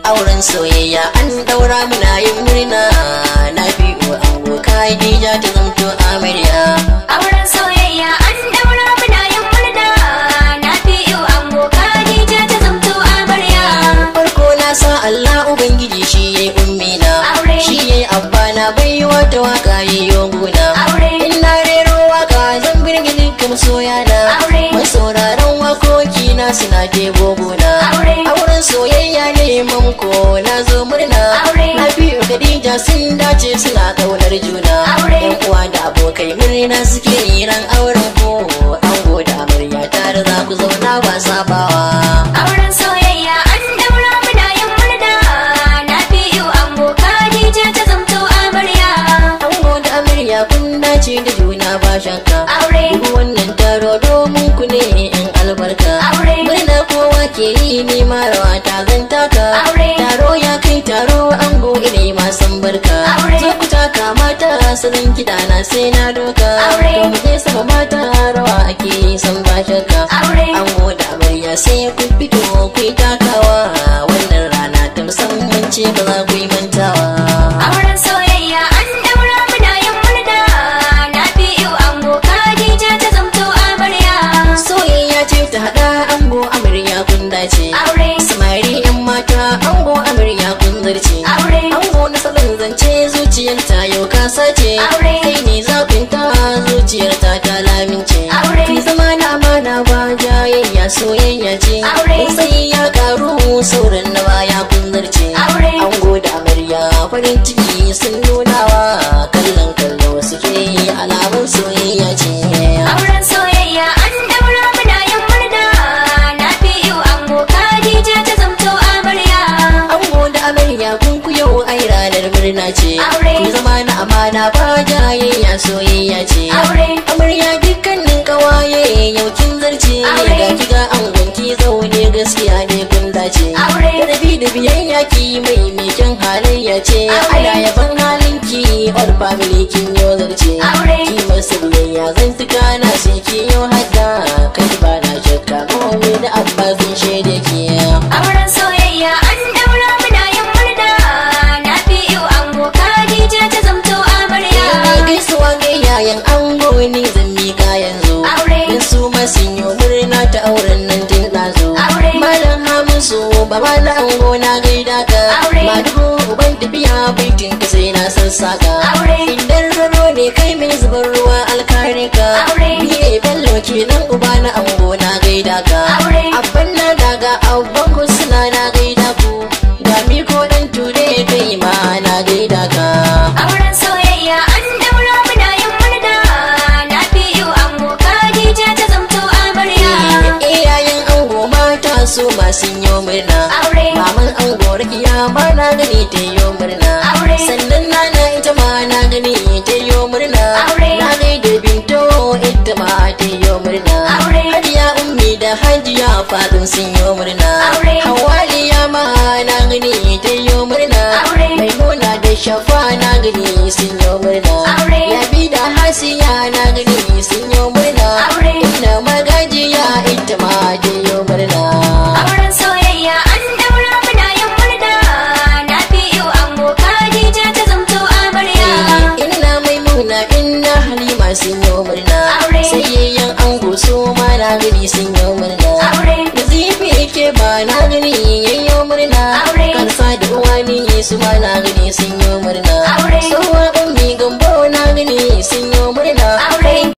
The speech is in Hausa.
auren soyayya an daura muna yin murna. Na fi ango Khadija ta zamto amarya. Auren soyayya an daura muna yin murna. Na fi ango Khadija ta zamto amarya. Farko na sa Allah Ubangiji shi yayi ummina, shi yayi abba na baiwa ta waka yayyo guna. In na rero waka zan birge dukkan soyana, mai sauraron wakoki na suna debo guna. Auren soyayya ne mamko na zo murna. Na fi Khadija sun dace suna kaunar juna. Yan uwa da abokai murna suke yi ran auren ko. Ango da amarya tare za ku zauna ba sabawa. Auren soyayya an daura muna yin murna. Na fi ango Khadija ta zamto amarya. Ango da amarya kun dace da juna ba shakka. Duk wannan taro domin ku ne yan albarka. Murna kowa ke yi ni ma rawa ta zantaka. Taro ya kai taro ango ine ma san barka. Zo ku taka mata salon kiɗa na sai na doka. To mu je sama mata rawa ake yi san ba shakka. Ango da amarya sai ku fito ku yi takawa. Wannan rana ta musamman ce ba za ku yi mantawa. Auren soyayya an daura muna yin murna. Na fi ango Khadija ta zamto amarya. Soyayya ce ta haɗa ango amarya kun dace. Samari yan mata ango amarya kun zarce. Ango na salon zance zuciyarta yau ka sace. Kai ne zaɓinta zuciyarta ta lamince. Kai zama na amana ba jayayya soyayya ce. Sai ya karu sauran na baya kun zarce. Ango da amarya farin ciki sun nunawa. Kallon kallo suke yi alamun soyayya ce. Auren soyayya an daura muna yin murna. Na fi ango Khadija ta zamto amarya. Ango da amarya kun ku yau ai ranar murna ce. Kun zama na amana ba jayayya soyayya ce. Amarya dukkanin kawaye yau kin zarce. Ga kiga angon ki zaune gaskiya ne kun dace. Rabi da biyayya ki mai kyan halayya ce. Ana yaban halinki all family kin yo zarce. Ki masu biyayya zan tuka na sai ki yo hadda. Kai ba na shakka komai da abba zan shaide ki. Auren soyayya an daura muna yin murna. Na fi ango Khadija ta zamto amarya. Gaisuwa ga yayan ango ni zan mika yanzu. Dan su ma sun yi murna ta auren nan tun ɗazu. Malam Hamisu baba na ango na gaida ka. Madugu uban tafiya baitin ka sai na sassaka. Idan rano ne kai mai zubar ruwa alkare ka. Biye bello kenan uba na ango na gaida ka. Abban na daga abban ku suna na gaida ku. Ga miko dan ture kai ma na gaida ka. Auren soyayya an daura muna yin murna. Na fi ango Khadija ta zamto amarya. Iyayen ango mata su masu yi murna. Maman ango rakiya ma na gani ta yi murna. Sannan nana ita ma na gani ta yi murna. Na gaida binto ita ma ta yi murna. Hajiya ummi da hajiya fadin sun yi murna. Hawaliya ma na gani ta yi murna. Maimuna da shafa na gani sun yi murna. Yabi da hasiya na gani sun yi murna. Inna magajiya ita ma ta yi murna. Auren soyayya an daura muna yin murna. Na fi ango Khadija ta zamto amarya. Inna Maimuna inna Halima sun yi murna. Sayayyan ango su ma na gani sun yi murna. Nazifi ke ba na gani yayyo murna. Kansa da uwani su ma na gani sun yi murna. Tsohuwa ummi gambo na gani sun yi murna.